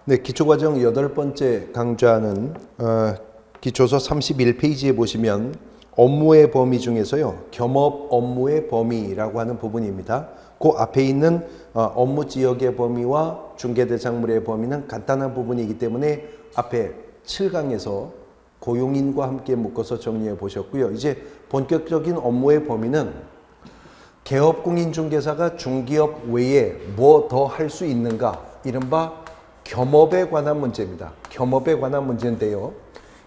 네, 기초과정 8번째 강좌는 기초서 31페이지에 보시면 업무의 범위 중에서요, 겸업 업무의 범위라고 하는 부분입니다. 그 앞에 있는 업무 지역의 범위와 중개대상물의 범위는 간단한 부분이기 때문에 앞에 7강에서 고용인과 함께 묶어서 정리해 보셨고요. 이제 본격적인 업무의 범위는 개업공인중개사가 중개업 외에 뭐 더 할 수 있는가, 이른바 겸업에 관한 문제입니다. 겸업에 관한 문제인데요.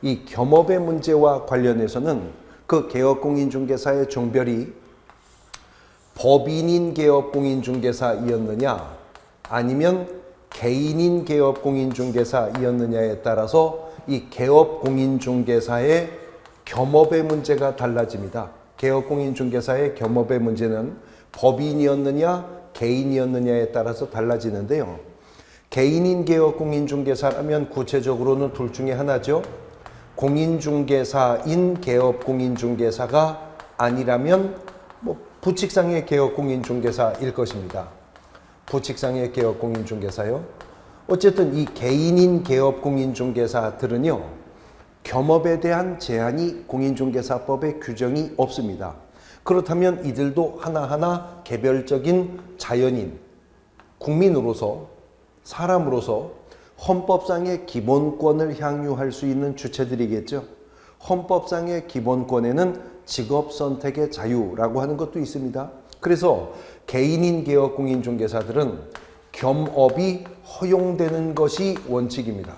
이 겸업의 문제와 관련해서는 그 개업공인중개사의 종별이 법인인 개업공인중개사이었느냐 아니면 개인인 개업공인중개사이었느냐에 따라서 이 개업공인중개사의 겸업의 문제가 달라집니다. 개업공인중개사의 겸업의 문제는 법인이었느냐 개인이었느냐에 따라서 달라지는데요. 개인인 개업공인중개사라면 구체적으로는 둘 중에 하나죠. 공인중개사인 개업공인중개사가 아니라면 부칙상의 개업공인중개사일 것입니다. 부칙상의 개업공인중개사요. 어쨌든 이 개인인 개업공인중개사들은요, 겸업에 대한 제한이 공인중개사법에 규정이 없습니다. 그렇다면 이들도 하나하나 개별적인 자연인, 국민으로서, 사람으로서 헌법상의 기본권을 향유할 수 있는 주체들이겠죠. 헌법상의 기본권에는 직업 선택의 자유라고 하는 것도 있습니다. 그래서 개인인 개업공인중개사들은 겸업이 허용되는 것이 원칙입니다.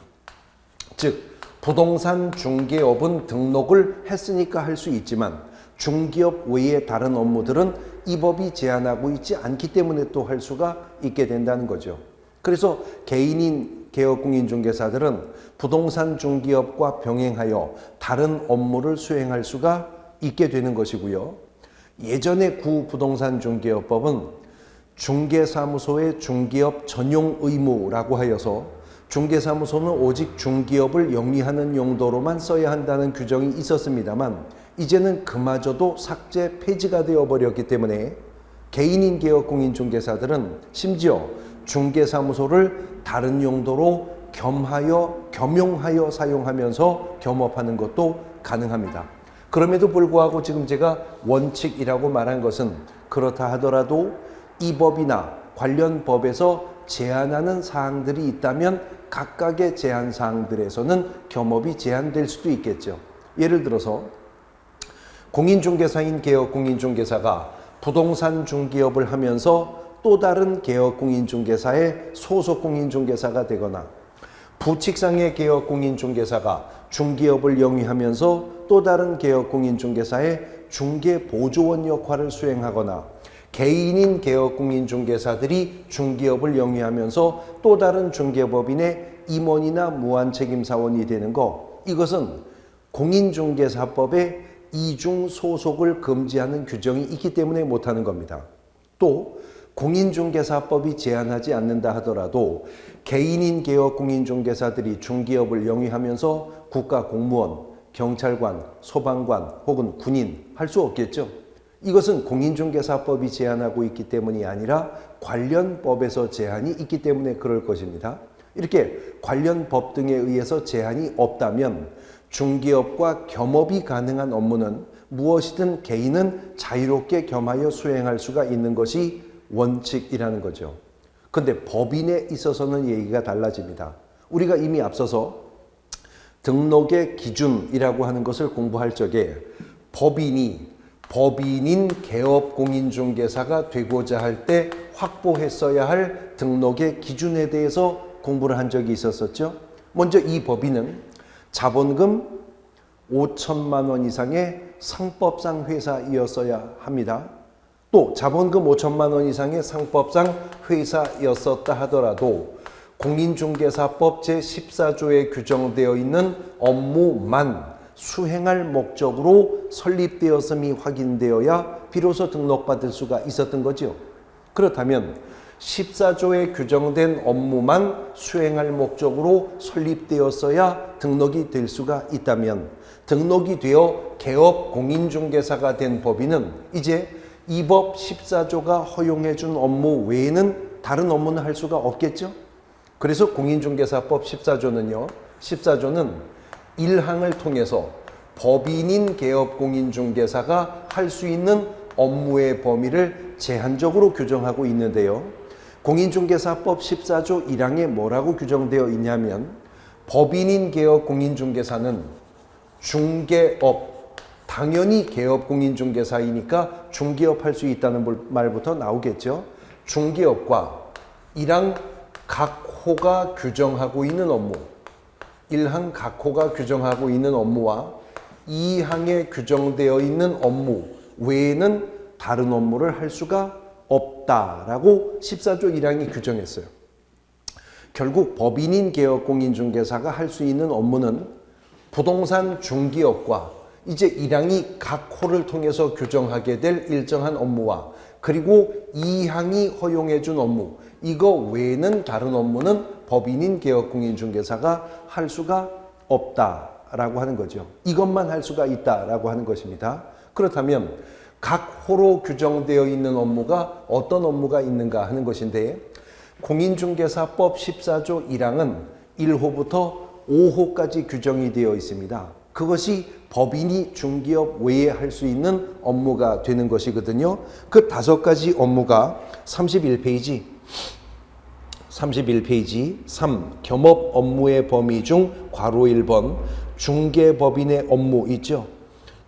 즉, 부동산 중개업은 등록을 했으니까 할 수 있지만 중개업 외의 다른 업무들은 이 법이 제한하고 있지 않기 때문에 또 할 수가 있게 된다는 거죠. 그래서 개인인 개업공인중개사들은 부동산 중개업과 병행하여 다른 업무를 수행할 수가 있게 되는 것이고요. 예전의 구부동산 중개업법은 중개사무소의 중개업 전용 의무라고 하여서 중개사무소는 오직 중개업을 영위하는 용도로만 써야 한다는 규정이 있었습니다만 이제는 그마저도 삭제 폐지가 되어버렸기 때문에 개인인 개업공인중개사들은 심지어 중개사무소를 다른 용도로 겸용하여 사용하면서 겸업하는 것도 가능합니다. 그럼에도 불구하고 지금 제가 원칙이라고 말한 것은 그렇다 하더라도 이 법이나 관련 법에서 제한하는 사항들이 있다면 각각의 제한 사항들에서는 겸업이 제한될 수도 있겠죠. 예를 들어서 공인중개사인 개업공인중개사가 부동산 중개업을 하면서 또 다른 개업공인중개사의 소속공인중개사가 되거나 부칙상의 개업공인중개사가 중개업을 영위하면서 또 다른 개업공인중개사의 중개보조원 역할을 수행하거나 개인인 개업공인중개사들이 중개업을 영위하면서 또 다른 중개법인의 임원이나 무한책임사원이 되는 것, 이것은 공인중개사법에 이중 소속을 금지하는 규정이 있기 때문에 못하는 겁니다. 또 공인중개사법이 제한하지 않는다 하더라도 개인인 개업공인중개사들이 중개업을 영위하면서 국가공무원, 경찰관, 소방관 혹은 군인 할 수 없겠죠. 이것은 공인중개사법이 제한하고 있기 때문이 아니라 관련 법에서 제한이 있기 때문에 그럴 것입니다. 이렇게 관련 법 등에 의해서 제한이 없다면 중개업과 겸업이 가능한 업무는 무엇이든 개인은 자유롭게 겸하여 수행할 수가 있는 것이 원칙이라는 거죠. 그런데 법인에 있어서는 얘기가 달라집니다. 우리가 이미 앞서서 등록의 기준이라고 하는 것을 공부할 적에 법인인 개업공인중개사가 되고자 할 때 확보했어야 할 등록의 기준에 대해서 공부를 한 적이 있었었죠. 먼저 이 법인은 자본금 5천만 원 이상의 상법상 회사이었어야 합니다. 또 자본금 5천만 원 이상의 상법상 회사였었다 하더라도 공인중개사법 제14조에 규정되어 있는 업무만 수행할 목적으로 설립되었음이 확인되어야 비로소 등록받을 수가 있었던 거죠. 그렇다면 14조에 규정된 업무만 수행할 목적으로 설립되었어야 등록이 될 수가 있다면 등록이 되어 개업공인중개사가 된 법인은 이제 이 법 14조가 허용해 준 업무 외에는 다른 업무는 할 수가 없겠죠. 그래서 공인중개사법 14조는요. 14조는 1항을 통해서 법인인 개업공인중개사가 할 수 있는 업무의 범위를 제한적으로 규정하고 있는데요. 공인중개사법 14조 1항에 뭐라고 규정되어 있냐면 법인인 개업공인중개사는 중개업, 당연히 개업공인중개사이니까 중개업 할 수 있다는 말부터 나오겠죠. 중개업과 1항 각 호가 규정하고 있는 업무, 1항 각 호가 규정하고 있는 업무와 2항에 규정되어 있는 업무 외에는 다른 업무를 할 수가 없다라고 14조 1항이 규정했어요. 결국 법인인 개업공인중개사가 할 수 있는 업무는 부동산 중개업과 이제 1항이 각 호를 통해서 규정하게 될 일정한 업무와 그리고 2항이 허용해 준 업무, 이거 외에는 다른 업무는 법인인 개업공인중개사가 할 수가 없다라고 하는 거죠. 이것만 할 수가 있다라고 하는 것입니다. 그렇다면 각 호로 규정되어 있는 업무가 어떤 업무가 있는가 하는 것인데 공인중개사법 14조 1항은 1호부터 5호까지 규정이 되어 있습니다. 그것이 법인이 중개업 외에 할 수 있는 업무가 되는 것이거든요. 그 5가지 업무가 31페이지 3. 겸업 업무의 범위 중 괄호 1번 중개법인의 업무 있죠.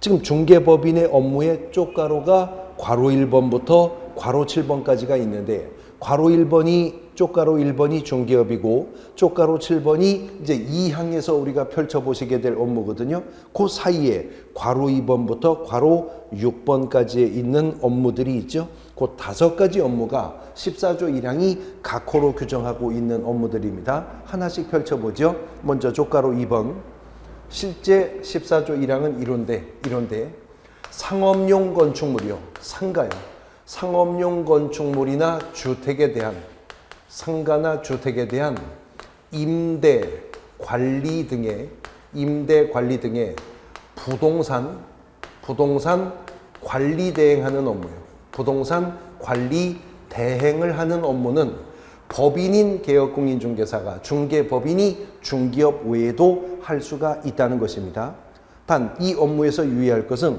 지금 중개법인의 업무의 쪽가로가 괄호 1번부터 괄호 7번까지가 있는데 괄호 1번이 쪽가로 1번이 중개업이고 쪽가로 7번이 이제 2항에서 우리가 펼쳐보시게 될 업무거든요. 그 사이에 괄호 2번부터 괄호 6번까지에 있는 업무들이 있죠. 그 5가지 업무가 14조 1항이 각 호로 규정하고 있는 업무들입니다. 하나씩 펼쳐보죠. 먼저 쪽가로 2번. 실제 14조 1항은 이런데 상업용 건축물이요. 상가요. 상업용 건축물이나 주택에 대한 상가나 주택에 대한 임대 관리 등의 부동산 관리 대행하는 업무예요. 부동산 관리 대행을 하는 업무는 법인인 개업공인중개사가 중개법인이 중개업 외에도 할 수가 있다는 것입니다. 단 이 업무에서 유의할 것은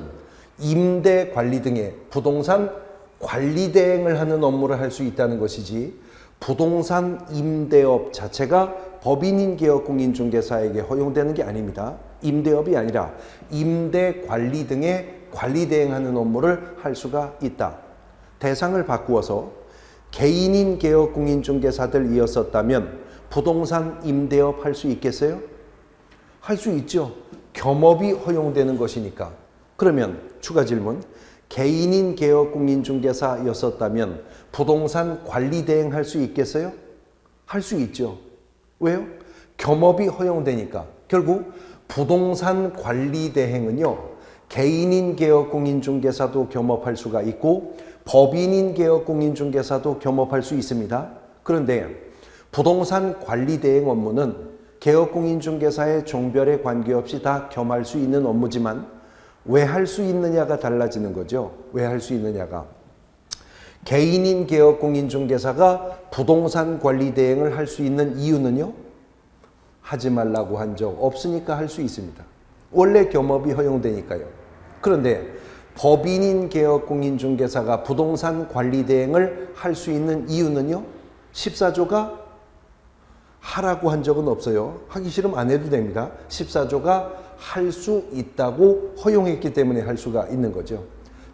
임대 관리 등의 부동산 관리 대행을 하는 업무를 할 수 있다는 것이지 부동산 임대업 자체가 법인인 개업공인중개사에게 허용되는 게 아닙니다. 임대업이 아니라 임대 관리 등의 관리 대행하는 업무를 할 수가 있다. 대상을 바꾸어서 개인인 개업공인중개사들이었었다면 부동산 임대업 할 수 있겠어요? 할 수 있죠. 겸업이 허용되는 것이니까. 그러면 추가 질문. 개인인 개업공인중개사였었다면 부동산 관리 대행 할 수 있겠어요? 할 수 있죠. 왜요? 겸업이 허용되니까. 결국 부동산 관리 대행은요. 개인인 개업공인중개사도 겸업할 수가 있고 법인인 개업공인중개사도 겸업할 수 있습니다. 그런데 부동산 관리 대행 업무는 개업공인중개사의 종별에 관계없이 다 겸할 수 있는 업무지만 왜 할 수 있느냐가 달라지는 거죠. 왜 할 수 있느냐가. 개인인 개업공인중개사가 부동산 관리 대행을 할 수 있는 이유는요. 하지 말라고 한 적 없으니까 할 수 있습니다. 원래 겸업이 허용되니까요. 그런데 법인인 개업공인중개사가 부동산 관리 대행을 할 수 있는 이유는요. 14조가 하라고 한 적은 없어요. 하기 싫으면 안 해도 됩니다. 14조가 할 수 있다고 허용했기 때문에 할 수가 있는 거죠.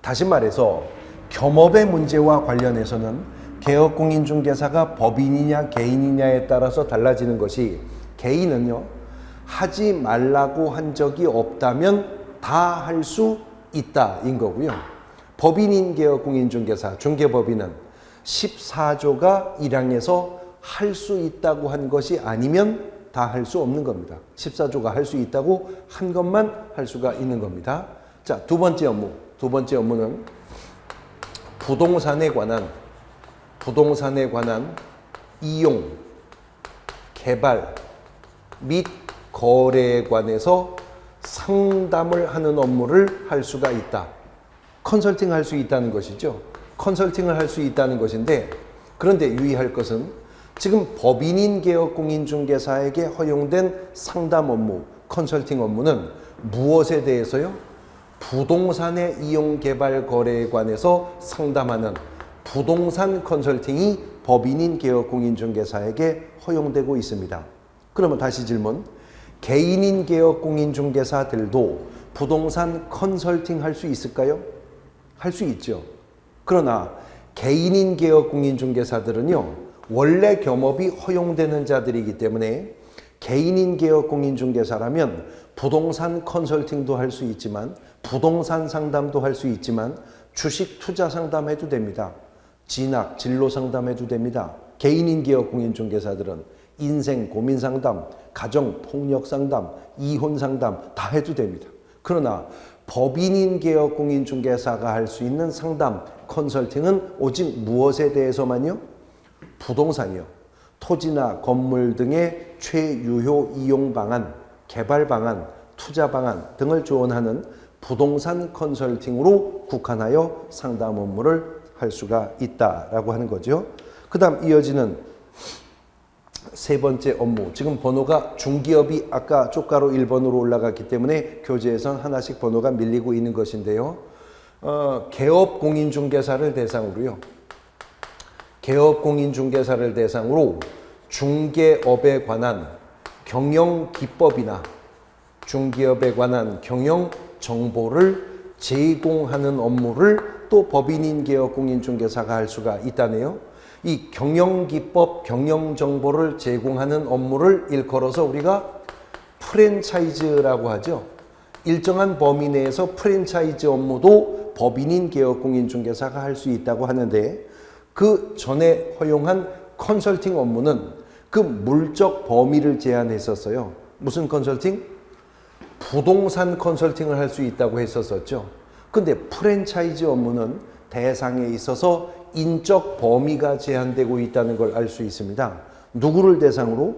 다시 말해서 겸업의 문제와 관련해서는 개업공인중개사가 법인이냐 개인이냐에 따라서 달라지는 것이 개인은요. 하지 말라고 한 적이 없다면 다 할 수 있다인 거고요. 법인인 개업공인중개사 중개법인은 14조가 1항에서 할 수 있다고 한 것이 아니면 다 할 수 없는 겁니다. 14조가 할 수 있다고 한 것만 할 수가 있는 겁니다. 자, 두 번째 업무는 부동산에 관한 이용, 개발 및 거래에 관해서 상담을 하는 업무를 할 수가 있다. 컨설팅 할 수 있다는 것이죠. 컨설팅을 할 수 있다는 것인데 그런데 유의할 것은 지금 법인인 개업 공인중개사에게 허용된 상담 업무, 컨설팅 업무는 무엇에 대해서요? 부동산의 이용 개발 거래에 관해서 상담하는 부동산 컨설팅이 법인인 개업 공인중개사에게 허용되고 있습니다. 그러면 다시 질문. 개인인 개업 공인중개사들도 부동산 컨설팅 할 수 있을까요? 할 수 있죠. 그러나 개인인 개업 공인중개사들은요, 원래 겸업이 허용되는 자들이기 때문에 개인인 개업 공인중개사라면 부동산 컨설팅도 할 수 있지만 부동산 상담도 할 수 있지만 주식 투자 상담해도 됩니다. 진학, 진로 상담해도 됩니다. 개인인 개업 공인중개사들은 인생 고민 상담, 가정 폭력 상담, 이혼 상담 다 해도 됩니다. 그러나 법인인 개업 공인중개사가 할 수 있는 상담, 컨설팅은 오직 무엇에 대해서만요? 부동산이요. 토지나 건물 등의 최유효 이용 방안, 개발 방안, 투자 방안 등을 조언하는 부동산 컨설팅으로 국한하여 상담 업무를 할 수가 있다라고 하는 거죠. 그 다음 이어지는 세 번째 업무. 지금 번호가 중기업이 아까 쪽가로 1번으로 올라갔기 때문에 교재에선 하나씩 번호가 밀리고 있는 것인데요. 개업 공인중개사를 대상으로요. 개업 공인중개사를 대상으로 중개업에 관한 경영 기법이나 중개업에 관한 경영 정보를 제공하는 업무를 또 법인인 개업 공인중개사가 할 수가 있다네요. 이 경영기법, 경영정보를 제공하는 업무를 일컬어서 우리가 프랜차이즈라고 하죠. 일정한 범위 내에서 프랜차이즈 업무도 법인인 개업 공인중개사가 할 수 있다고 하는데 그 전에 허용한 컨설팅 업무는 그 물적 범위를 제한했었어요. 무슨 컨설팅? 부동산 컨설팅을 할 수 있다고 했었었죠. 근데 프랜차이즈 업무는 대상에 있어서 인적 범위가 제한되고 있다는 걸 알 수 있습니다. 누구를 대상으로?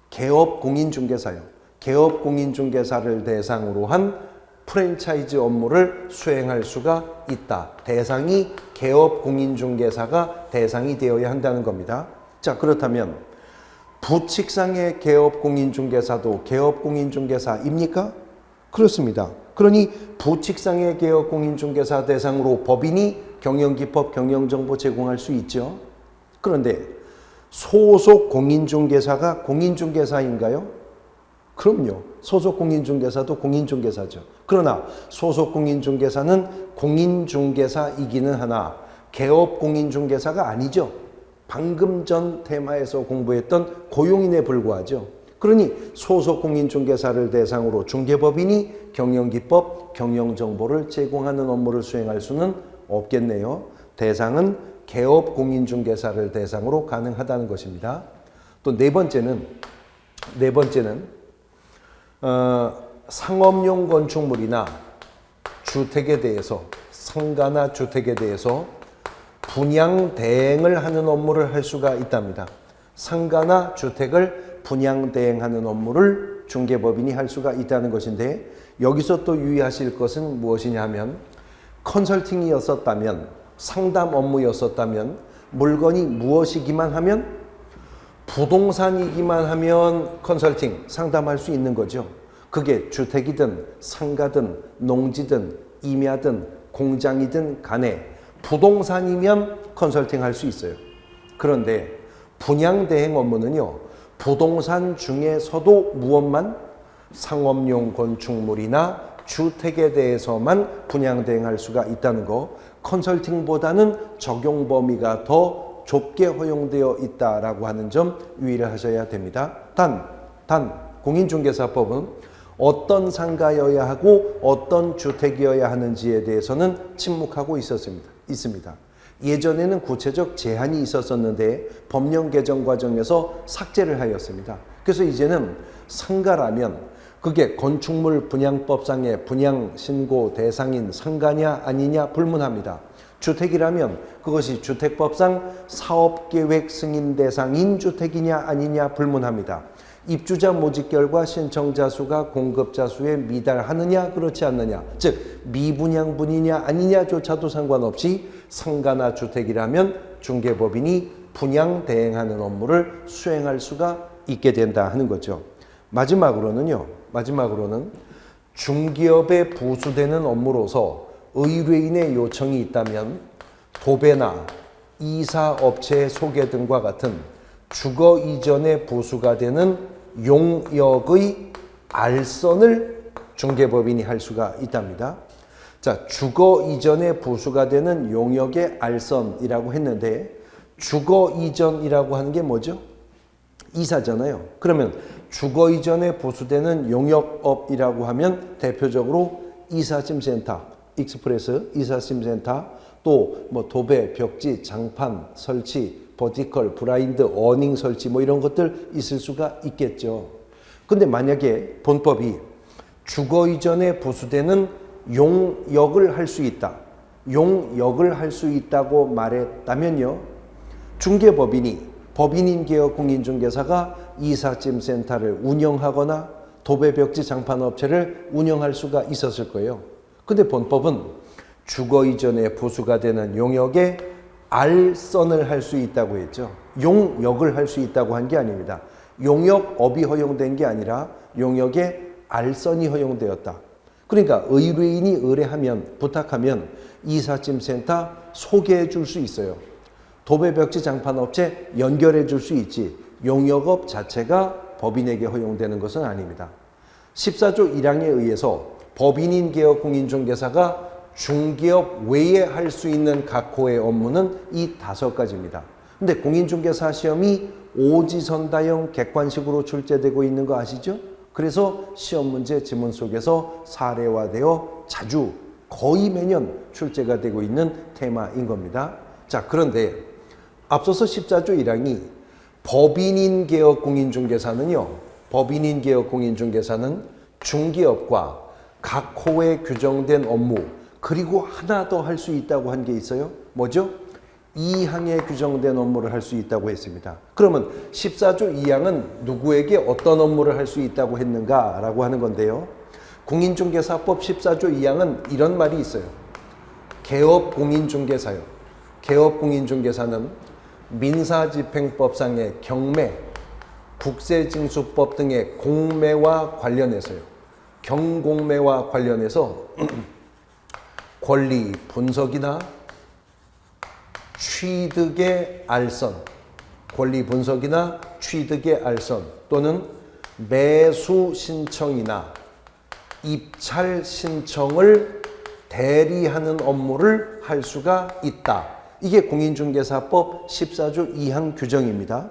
개업 공인중개사요. 개업 공인중개사를 대상으로 한 프랜차이즈 업무를 수행할 수가 있다. 대상이 개업 공인중개사가 대상이 되어야 한다는 겁니다. 자, 그렇다면 부칙상의 개업 공인중개사도 개업 공인중개사입니까? 그렇습니다. 그러니 부칙상의 개업 공인중개사 대상으로 법인이 경영기법, 경영정보 제공할 수 있죠. 그런데 소속 공인중개사가 공인중개사인가요? 그럼요. 소속 공인중개사도 공인중개사죠. 그러나 소속 공인중개사는 공인중개사이기는 하나 개업 공인중개사가 아니죠. 방금 전 테마에서 공부했던 고용인에 불과하죠. 그러니 소속 공인중개사를 대상으로 중개법인이 경영기법, 경영정보를 제공하는 업무를 수행할 수는 없겠네요. 대상은 개업 공인중개사를 대상으로 가능하다는 것입니다. 또 네 번째는 상업용 건축물이나 주택에 대해서 상가나 주택에 대해서 분양 대행을 하는 업무를 할 수가 있답니다. 상가나 주택을 분양 대행하는 업무를 중개법인이 할 수가 있다는 것인데 여기서 또 유의하실 것은 무엇이냐 하면 컨설팅이었었다면 상담 업무였었다면 물건이 무엇이기만 하면 부동산이기만 하면 컨설팅 상담할 수 있는 거죠. 그게 주택이든 상가든 농지든 임야든 공장이든 간에 부동산이면 컨설팅 할 수 있어요. 그런데 분양대행 업무는요. 부동산 중에서도 무엇만? 상업용 건축물이나 주택에 대해서만 분양대행할 수가 있다는 거. 컨설팅보다는 적용 범위가 더 좁게 허용되어 있다라고 하는 점 유의를 하셔야 됩니다. 단 공인중개사법은 어떤 상가여야 하고 어떤 주택이어야 하는지에 대해서는 침묵하고 있습니다. 예전에는 구체적 제한이 있었었는데 법령 개정 과정에서 삭제를 하였습니다. 그래서 이제는 상가라면 그게 건축물 분양법상의 분양 신고 대상인 상가냐 아니냐 불문합니다. 주택이라면 그것이 주택법상 사업계획 승인 대상인 주택이냐 아니냐 불문합니다. 입주자 모집 결과 신청자 수가 공급자 수에 미달하느냐 그렇지 않느냐, 즉 미분양분이냐 아니냐조차도 상관없이 상가나 주택이라면 중개법인이 분양 대행하는 업무를 수행할 수가 있게 된다 하는 거죠. 마지막으로는 중기업에 부수되는 업무로서 의뢰인의 요청이 있다면 도배나 이사업체 소개 등과 같은 주거 이전에 부수가 되는 용역의 알선을 중개법인이 할 수가 있답니다. 자, 주거 이전에 부수가 되는 용역의 알선이라고 했는데 주거 이전이라고 하는 게 뭐죠? 이사잖아요. 그러면 주거 이전에 부수되는 용역업이라고 하면 대표적으로 이사짐센터, 익스프레스, 이사짐센터, 또 뭐 도배, 벽지, 장판, 설치, 버티컬, 브라인드, 어닝 설치 뭐 이런 것들 있을 수가 있겠죠. 근데 만약에 본법이 주거 이전에 부수되는 용역을 할 수 있다. 용역을 할 수 있다고 말했다면요. 중개법인이 법인인 개업 공인중개사가 이삿짐센터를 운영하거나 도배벽지 장판업체를 운영할 수가 있었을 거예요. 근데 본법은 주거 이전에 부수가 되는 용역에 알선을 할 수 있다고 했죠. 용역을 할 수 있다고 한 게 아닙니다. 용역업이 허용된 게 아니라 용역에 알선이 허용되었다. 그러니까 의뢰인이 의뢰하면, 부탁하면 이삿짐센터 소개해 줄 수 있어요. 도배벽지 장판업체 연결해 줄 수 있지. 용역업 자체가 법인에게 허용되는 것은 아닙니다. 14조 1항에 의해서 법인인 개업 공인중개사가 중개업 외에 할 수 있는 각호의 업무는 이 5가지입니다. 근데 공인중개사 시험이 오지선다형 객관식으로 출제되고 있는 거 아시죠? 그래서 시험 문제 지문 속에서 사례화되어 자주 거의 매년 출제가 되고 있는 테마인 겁니다. 자, 그런데 앞서서 14조 1항이 법인인 개업 공인중개사는요. 법인인 개업 공인중개사는 중개업과 각호에 규정된 업무 그리고 하나 더 할 수 있다고 한 게 있어요. 뭐죠? 2항에 규정된 업무를 할 수 있다고 했습니다. 그러면 14조 2항은 누구에게 어떤 업무를 할 수 있다고 했는가라고 하는 건데요. 공인중개사법 14조 2항은 이런 말이 있어요. 개업공인중개사요. 개업공인중개사는 민사집행법상의 경매, 국세징수법 등의 공매와 관련해서요. 경공매와 관련해서 권리 분석이나 취득의 알선, 권리 분석이나 취득의 알선 또는 매수 신청이나 입찰 신청을 대리하는 업무를 할 수가 있다. 이게 공인중개사법 14조 2항 규정입니다.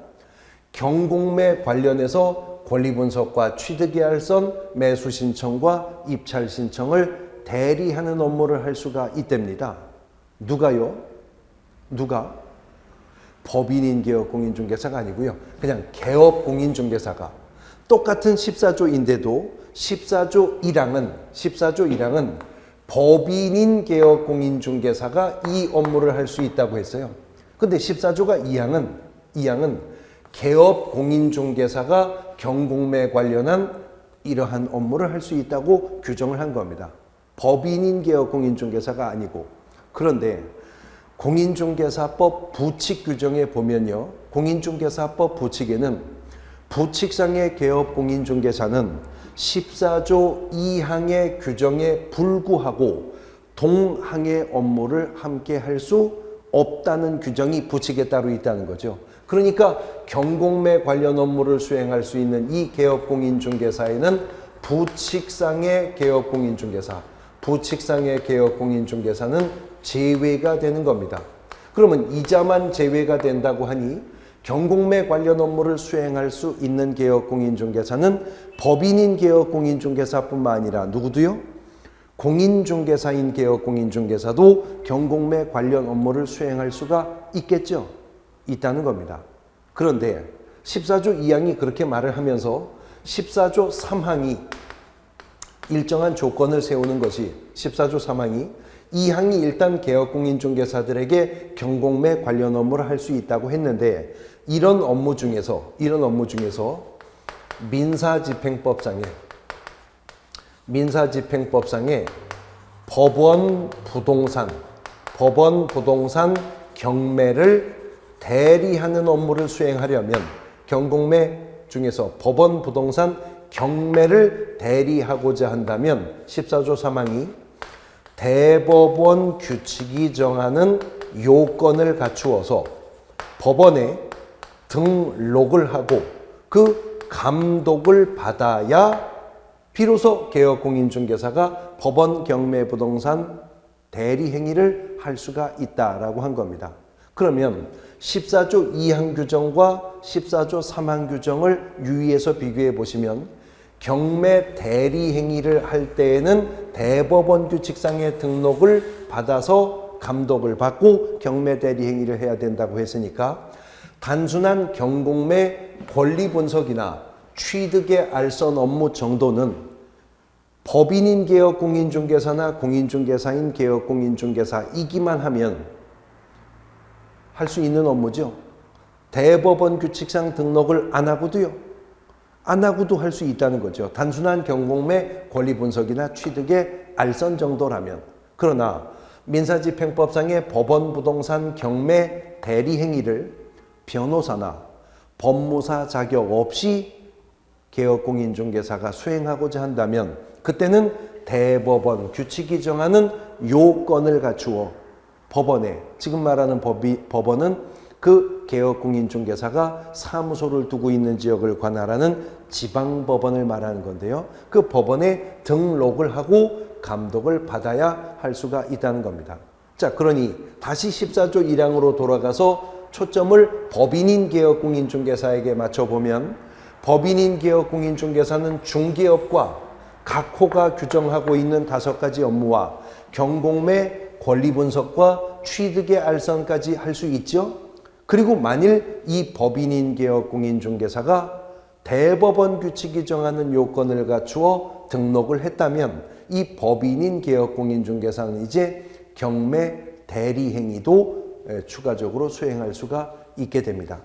경공매 관련해서 권리 분석과 취득의 알선, 매수 신청과 입찰 신청을 대리하는 업무를 할 수가 있답니다. 누가요? 누가? 법인인 개업 공인중개사가 아니고요. 그냥 개업 공인중개사가 똑같은 14조인데도 14조 1항은 법인인 개업 공인중개사가 이 업무를 할 수 있다고 했어요. 근데 14조가 2항은 개업 공인중개사가 경공매 관련한 이러한 업무를 할 수 있다고 규정을 한 겁니다. 법인인 개업 공인중개사가 아니고. 그런데 공인중개사법 부칙 규정에 보면요. 공인중개사법 부칙에는 부칙상의 개업 공인중개사는 14조 2항의 규정에 불구하고 동항의 업무를 함께 할 수 없다는 규정이 부칙에 따로 있다는 거죠. 그러니까 경공매 관련 업무를 수행할 수 있는 이 개업공인중개사에는 부칙상의 개업공인중개사, 부칙상의 개업공인중개사는 제외가 되는 겁니다. 그러면 이자만 제외가 된다고 하니 경공매 관련 업무를 수행할 수 있는 개업공인중개사는 법인인 개업공인중개사뿐만 아니라 누구도요? 공인중개사인 개업공인중개사도 경공매 관련 업무를 수행할 수가 있겠죠. 있다는 겁니다. 그런데 14조 2항이 그렇게 말을 하면서 14조 3항이 일정한 조건을 세우는 것이 14조 3항이 2항이 일단 개업공인중개사들에게 경공매 관련 업무를 할 수 있다고 했는데 이런 업무 중에서 민사집행법상에 법원 부동산 경매를 대리하는 업무를 수행하려면 경공매 중에서 법원, 부동산, 경매를 대리하고자 한다면 14조 3항이 대법원 규칙이 정하는 요건을 갖추어서 법원에 등록을 하고 그 감독을 받아야 비로소 개업공인중개사가 법원, 경매, 부동산 대리 행위를 할 수가 있다라고 한 겁니다. 그러면 14조 2항 규정과 14조 3항 규정을 유의해서 비교해 보시면 경매 대리 행위를 할 때에는 대법원 규칙상의 등록을 받아서 감독을 받고 경매 대리 행위를 해야 된다고 했으니까 단순한 경공매 권리 분석이나 취득의 알선 업무 정도는 법인인 개업공인중개사나 공인중개사인 개업공인중개사이기만 하면 할 수 있는 업무죠. 대법원 규칙상 등록을 안 하고도요. 안 하고도 할 수 있다는 거죠. 단순한 경공매 권리 분석이나 취득의 알선 정도라면. 그러나 민사집행법상의 법원, 부동산, 경매 대리 행위를 변호사나 법무사 자격 없이 개업공인중개사가 수행하고자 한다면 그때는 대법원 규칙이 정하는 요건을 갖추어 법원에, 지금 말하는 법원은 그 개업공인중개사가 사무소를 두고 있는 지역을 관할하는 지방법원을 말하는 건데요. 그 법원에 등록을 하고 감독을 받아야 할 수가 있다는 겁니다. 자, 그러니 다시 14조 1항으로 돌아가서 초점을 법인인 개업공인중개사에게 맞춰보면 법인인 개업공인중개사는 중개업과 각호가 규정하고 있는 5가지 업무와 경공매 권리 분석과 취득의 알선까지 할 수 있죠. 그리고 만일 이 법인인 개업공인중개사가 대법원 규칙이 정하는 요건을 갖추어 등록을 했다면 이 법인인 개업공인중개사는 이제 경매 대리 행위도 추가적으로 수행할 수가 있게 됩니다.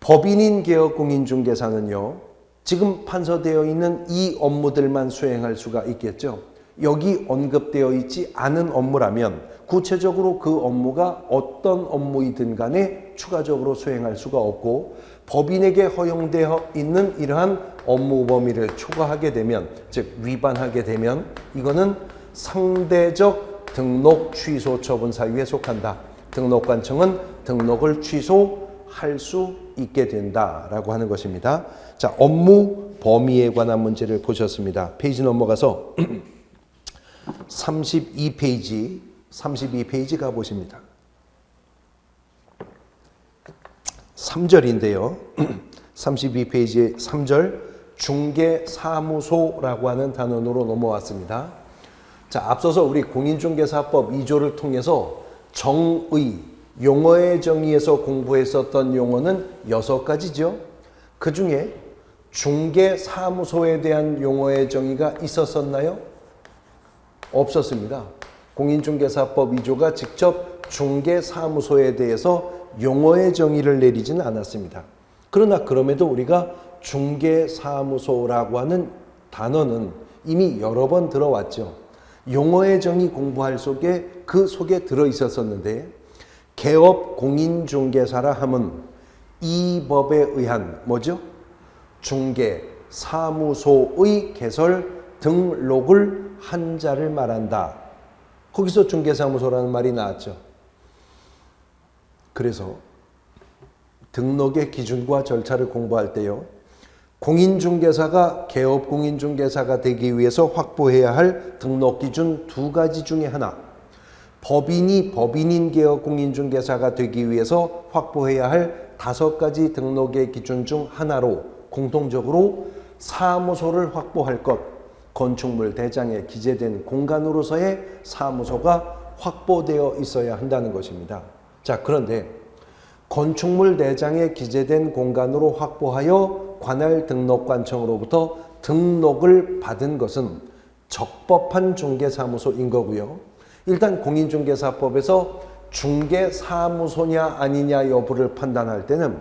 법인인 개업공인중개사는요, 지금 판서되어 있는 이 업무들만 수행할 수가 있겠죠. 여기 언급되어 있지 않은 업무라면 구체적으로 그 업무가 어떤 업무이든 간에 추가적으로 수행할 수가 없고 법인에게 허용되어 있는 이러한 업무 범위를 초과하게 되면, 즉 위반하게 되면 이거는 상대적 등록 취소 처분 사유에 속한다. 등록관청은 등록을 취소할 수 있게 된다라고 하는 것입니다. 자, 업무 범위에 관한 문제를 보셨습니다. 페이지 넘어가서 32페이지 가보십니다. 3절인데요. 32페이지 3절 중개사무소라고 하는 단원으로 넘어왔습니다. 자, 앞서서 우리 공인중개사법 2조를 통해서 정의, 용어의 정의에서 공부했었던 용어는 6가지죠. 그 중에 중개사무소에 대한 용어의 정의가 있었었나요? 없었습니다. 공인중개사법 2조가 직접 중개사무소에 대해서 용어의 정의를 내리지는 않았습니다. 그러나 그럼에도 우리가 중개사무소라고 하는 단어는 이미 여러 번 들어왔죠. 용어의 정의 공부할 속에 그 속에 들어있었었는데 개업공인중개사라 함은 이 법에 의한 뭐죠? 중개사무소의 개설 등록을 한 자를 말한다. 거기서 중개사무소라는 말이 나왔죠. 그래서 등록의 기준과 절차를 공부할 때요, 공인중개사가 개업공인중개사가 되기 위해서 확보해야 할 등록 기준 2가지 중에 하나, 법인이 법인인 개업공인중개사가 되기 위해서 확보해야 할 5가지 등록의 기준 중 하나로 공통적으로 사무소를 확보할 것, 건축물 대장에 기재된 공간으로서의 사무소가 확보되어 있어야 한다는 것입니다. 자, 그런데 건축물 대장에 기재된 공간으로 확보하여 관할 등록관청으로부터 등록을 받은 것은 적법한 중개사무소인 거고요. 일단 공인중개사법에서 중개사무소냐 아니냐 여부를 판단할 때는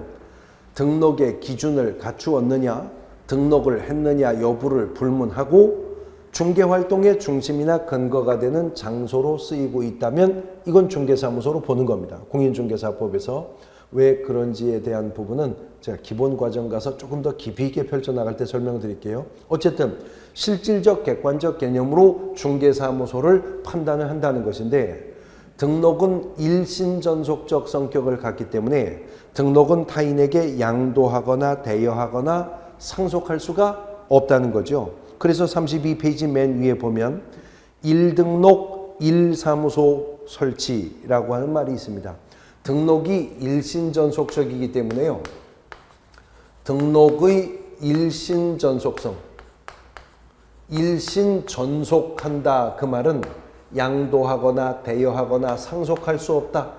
등록의 기준을 갖추었느냐, 등록을 했느냐 여부를 불문하고 중개활동의 중심이나 근거가 되는 장소로 쓰이고 있다면 이건 중개사무소로 보는 겁니다. 공인중개사법에서. 왜 그런지에 대한 부분은 제가 기본 과정 가서 조금 더 깊이 있게 펼쳐나갈 때 설명드릴게요. 어쨌든 실질적 객관적 개념으로 중개사무소를 판단을 한다는 것인데, 등록은 일신전속적 성격을 갖기 때문에 등록은 타인에게 양도하거나 대여하거나 상속할 수가 없다는 거죠. 그래서 32페이지 맨 위에 보면 1등록 1사무소 설치라고 하는 말이 있습니다. 등록이 일신전속적이기 때문에요. 등록의 일신전속성, 일신전속한다 그 말은 양도하거나 대여하거나 상속할 수 없다,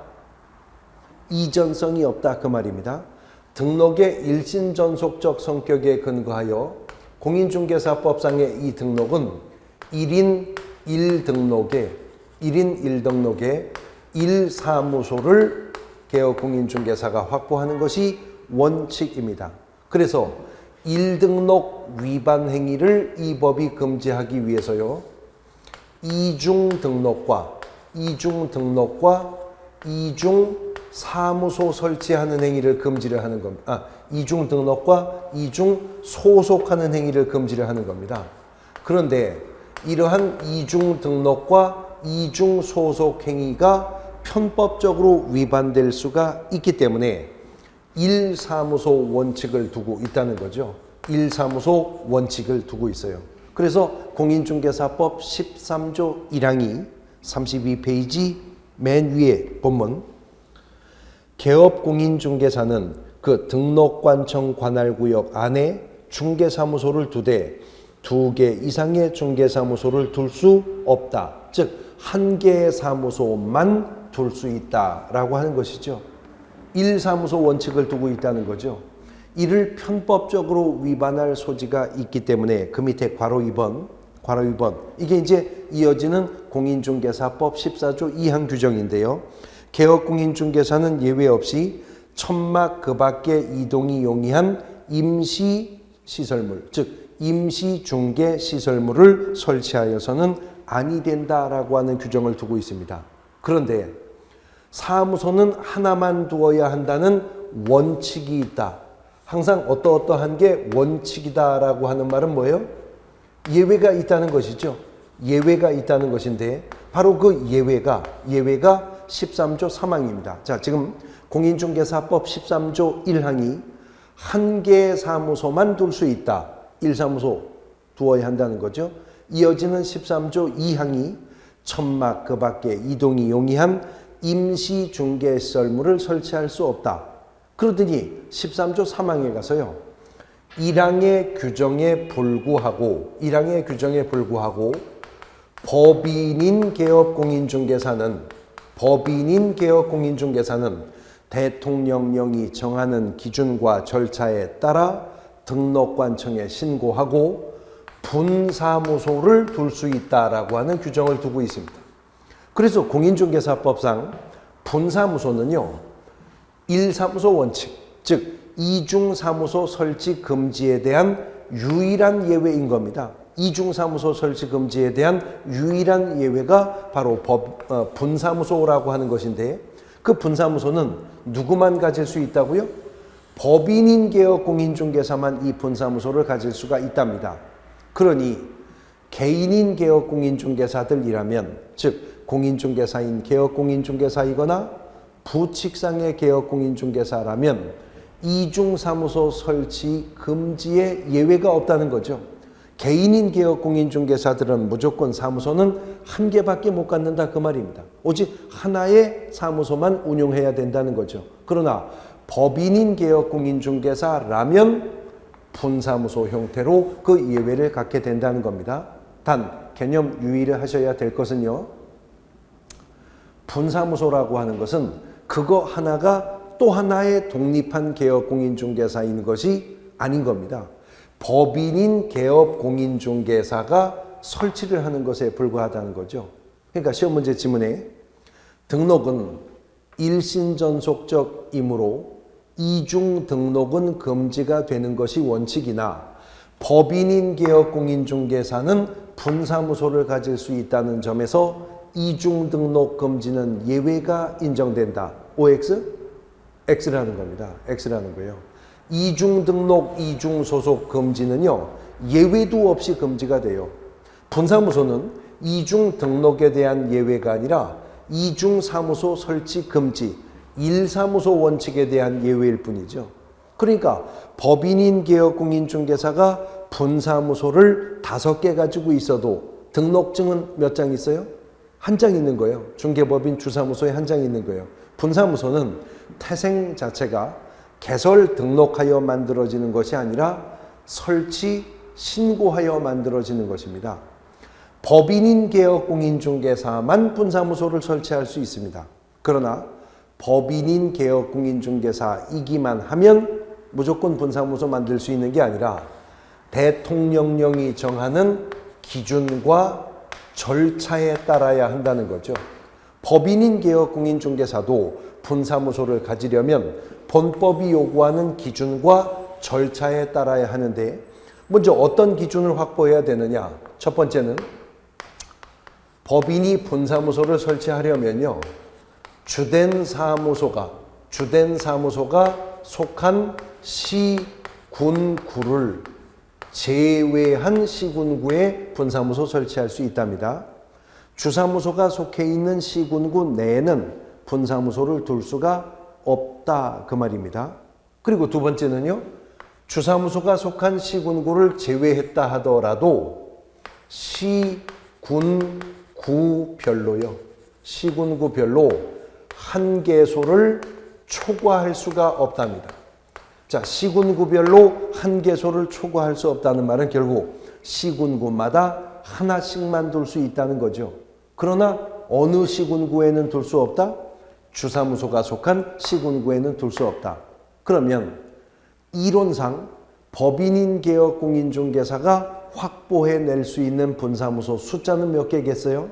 이전성이 없다 그 말입니다. 등록의 일신전속적 성격에 근거하여 공인중개사법상의 이 등록은 1인 1등록에 1사무소를 개업공인중개사가 확보하는 것이 원칙입니다. 그래서 1등록 위반 행위를 이 법이 금지하기 위해서요, 이중등록과 이중사무소 설치하는 행위를 금지를 하는 겁니다. 이중등록과 이중소속하는 행위를 금지를 하는 겁니다. 그런데 이러한 이중등록과 이중소속 행위가 편법적으로 위반될 수가 있기 때문에 1사무소 원칙을 두고 있다는 거죠. 1사무소 원칙을 두고 있어요. 그래서 공인중개사법 13조 1항이 32페이지 맨 위에 본문, 개업공인중개사는 그 등록관청 관할구역 안에 중개사무소를 두되 2개 이상의 중개사무소를 둘 수 없다. 즉 한 개의 사무소만 둘 수 있다라고 하는 것이죠. 1사무소 원칙을 두고 있다는 거죠. 이를 편법적으로 위반할 소지가 있기 때문에 그 밑에 괄호 2번 이게 이제 이어지는 공인중개사법 14조 2항 규정인데요. 개업공인중개사는 예외 없이 천막 그 밖의 이동이 용이한 임시시설물, 즉 임시중개시설물을 설치하여서는 아니 된다라고 하는 규정을 두고 있습니다. 그런데 사무소는 하나만 두어야 한다는 원칙이 있다. 항상 어떠한 게 원칙이다라고 하는 말은 뭐예요? 예외가 있다는 것이죠. 예외가 있다는 것인데 바로 그 예외가 13조 3항입니다. 자, 지금 공인중개사법 13조 1항이 한 개의 사무소만 둘 수 있다. 1사무소 두어야 한다는 거죠. 이어지는 13조 2항이 천막 그 밖에 이동이 용이한 임시중개시설물을 설치할 수 없다. 그러더니 13조 3항에 가서요, 1항의 규정에 불구하고 법인인 개업공인중개사는 대통령령이 정하는 기준과 절차에 따라 등록관청에 신고하고 분사무소를 둘 수 있다라고 하는 규정을 두고 있습니다. 그래서 공인중개사법상 분사무소는요, 1사무소 원칙, 즉 이중사무소 설치 금지에 대한 유일한 예외인 겁니다. 이중사무소 설치 금지에 대한 유일한 예외가 바로 분사무소라고 하는 것인데, 그 분사무소는 누구만 가질 수 있다고요? 법인인 개업공인중개사만 이 분사무소를 가질 수가 있답니다. 그러니 개인인 개업공인중개사들이라면, 즉 공인중개사인 개업공인중개사이거나 부칙상의 개업공인중개사라면 이중사무소 설치 금지에 예외가 없다는 거죠. 개인인 개업공인중개사들은 무조건 사무소는 한 개밖에 못 갖는다 그 말입니다. 오직 하나의 사무소만 운용해야 된다는 거죠. 그러나 법인인 개업공인중개사라면 분사무소 형태로 그 예외를 갖게 된다는 겁니다. 단 개념 유의를 하셔야 될 것은요, 분사무소라고 하는 것은 그거 하나가 또 하나의 독립한 개업공인중개사인 것이 아닌 겁니다. 법인인 개업공인중개사가 설치를 하는 것에 불과하다는 거죠. 그러니까 시험 문제 지문에 등록은 일신전속적이므로 이중 등록은 금지가 되는 것이 원칙이나 법인인 개업공인중개사는 분사무소를 가질 수 있다는 점에서 이중 등록 금지는 예외가 인정된다. OX? X라는 겁니다. X라는 거예요. 이중 등록, 이중 소속 금지는요, 예외도 없이 금지가 돼요. 분사무소는 이중 등록에 대한 예외가 아니라 이중 사무소 설치 금지, 일사무소 원칙에 대한 예외일 뿐이죠. 그러니까 법인인 개업 공인중개사가 분사무소를 5개 가지고 있어도 등록증은 몇 장 있어요? 1장 있는 거예요. 중개법인 주사무소에 1장 있는 거예요. 분사무소는 태생 자체가 개설 등록하여 만들어지는 것이 아니라 설치 신고하여 만들어지는 것입니다. 법인인 개업 공인중개사만 분사무소를 설치할 수 있습니다. 그러나 법인인 개업 공인중개사이기만 하면 무조건 분사무소 만들 수 있는 게 아니라 대통령령이 정하는 기준과 절차에 따라야 한다는 거죠. 법인인 개업 공인중개사도 분사무소를 가지려면 본법이 요구하는 기준과 절차에 따라야 하는데, 먼저 어떤 기준을 확보해야 되느냐? 첫 번째는 법인이 분사무소를 설치하려면요, 주된 사무소가 속한 시, 군, 구를 제외한 시군구에 분사무소 설치할 수 있답니다. 주사무소가 속해 있는 시군구 내에는 분사무소를 둘 수가 없다, 그 말입니다. 그리고 두 번째는요, 주사무소가 속한 시군구를 제외했다 하더라도 시군구별로요, 시군구별로 한 개소를 초과할 수가 없답니다. 자, 시군구별로 한 개소를 초과할 수 없다는 말은 결국 시군구마다 하나씩만 둘 수 있다는 거죠. 그러나 어느 시군구에는 둘 수 없다? 주사무소가 속한 시군구에는 둘 수 없다. 그러면 이론상 법인인 개업 공인중개사가 확보해낼 수 있는 분사무소 숫자는 몇 개겠어요?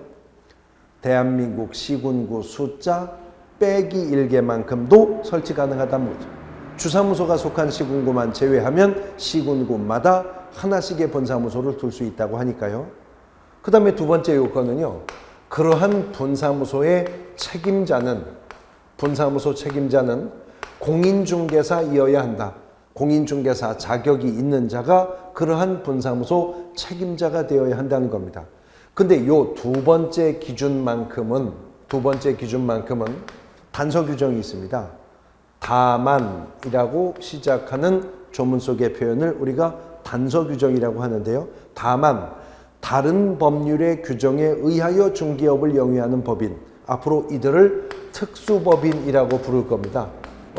대한민국 시군구 숫자 빼기 1개만큼도 설치 가능하다는 거죠. 주사무소가 속한 시군구만 제외하면 시군구마다 하나씩의 분사무소를 둘 수 있다고 하니까요. 그 다음에 두 번째 요건은요, 그러한 분사무소의 분사무소 책임자는 공인중개사이어야 한다. 공인중개사 자격이 있는 자가 그러한 분사무소 책임자가 되어야 한다는 겁니다. 근데 요 두 번째 기준만큼은 단서 규정이 있습니다. 다만이라고 시작하는 조문 속의 표현을 우리가 단서 규정이라고 하는데요. 다만 다른 법률의 규정에 의하여 중개업을 영위하는 법인, 앞으로 이들을 특수법인이라고 부를 겁니다.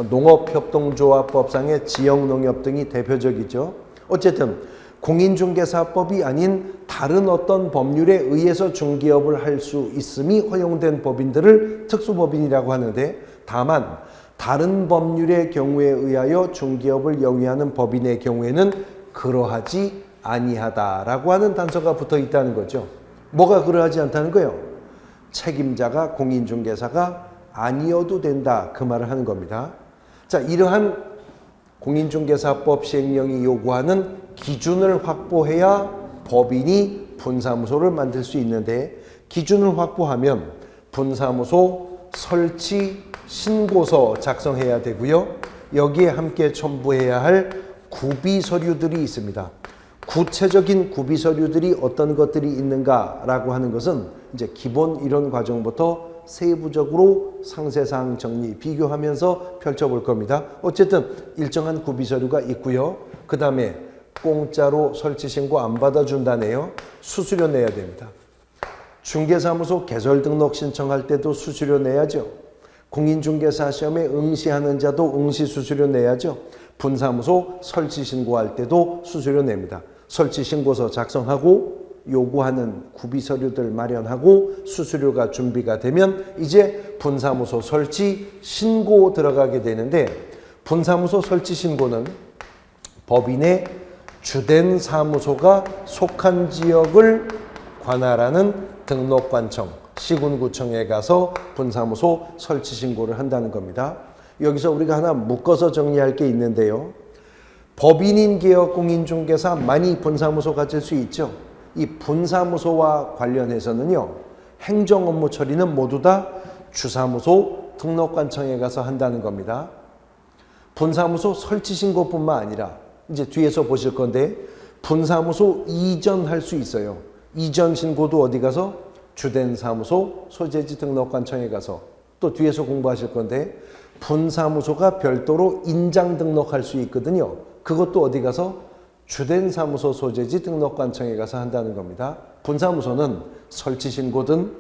농업협동조합법상의 지역농협 등이 대표적이죠. 어쨌든 공인중개사법이 아닌 다른 어떤 법률에 의해서 중개업을 할 수 있음이 허용된 법인들을 특수법인이라고 하는데, 다만 다른 법률의 경우에 의하여 중개업을 영위하는 법인의 경우에는 그러하지 아니하다라고 하는 단서가 붙어 있다는 거죠. 뭐가 그러하지 않다는 거예요? 책임자가 공인중개사가 아니어도 된다, 그 말을 하는 겁니다. 자, 이러한 공인중개사법 시행령이 요구하는 기준을 확보해야 법인이 분사무소를 만들 수 있는데, 기준을 확보하면 분사무소 설치 신고서 작성해야 되고요. 여기에 함께 첨부해야 할 구비서류들이 있습니다. 구체적인 구비서류들이 어떤 것들이 있는가라고 하는 것은 이제 기본 이론 과정부터 세부적으로 상세사항 정리, 비교하면서 펼쳐볼 겁니다. 어쨌든 일정한 구비서류가 있고요. 그 다음에 공짜로 설치 신고 안 받아준다네요. 수수료 내야 됩니다. 중개사무소 개설 등록 신청할 때도 수수료 내야죠. 공인중개사 시험에 응시하는 자도 응시 수수료 내야죠. 분사무소 설치 신고할 때도 수수료 냅니다. 설치 신고서 작성하고 요구하는 구비서류들 마련하고 수수료가 준비가 되면 이제 분사무소 설치 신고 들어가게 되는데, 분사무소 설치 신고는 법인의 주된 사무소가 속한 지역을 관할하는 등록관청, 시군구청에 가서 분사무소 설치 신고를 한다는 겁니다. 여기서 우리가 하나 묶어서 정리할 게 있는데요. 법인인 개업 공인중개사만이 분사무소 가질 수 있죠. 이 분사무소와 관련해서는요, 행정 업무 처리는 모두 다 주사무소 등록관청에 가서 한다는 겁니다. 분사무소 설치 신고뿐만 아니라 이제 뒤에서 보실 건데 분사무소 이전할 수 있어요. 이전 신고도 어디 가서 주된 사무소 소재지 등록관청에 가서 또 뒤에서 공부하실 건데 분사무소가 별도로 인장 등록할 수 있거든요. 그것도 어디 가서 주된 사무소 소재지 등록관청에 가서 한다는 겁니다. 분사무소는 설치 신고든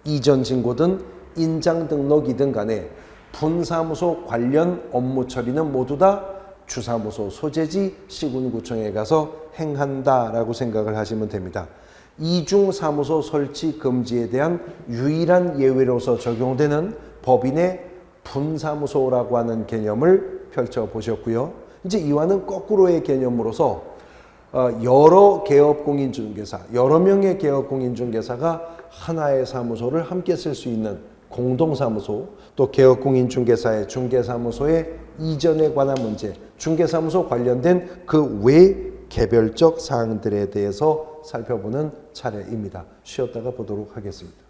이전 신고든 인장 등록이든 간에 분사무소 관련 업무 처리는 모두 다 주사무소 소재지 시군구청에 가서 행한다라고 생각을 하시면 됩니다. 이중사무소 설치 금지에 대한 유일한 예외로서 적용되는 법인의 분사무소라고 하는 개념을 펼쳐보셨고요. 이제 이와는 거꾸로의 개념으로서 여러 개업공인중개사, 여러 명의 개업공인중개사가 하나의 사무소를 함께 쓸 수 있는 공동사무소, 또 개업공인중개사의 중개사무소의 이전에 관한 문제, 중개사무소 관련된 그 외 개별적 사항들에 대해서 살펴보는 차례입니다. 쉬었다가 보도록 하겠습니다.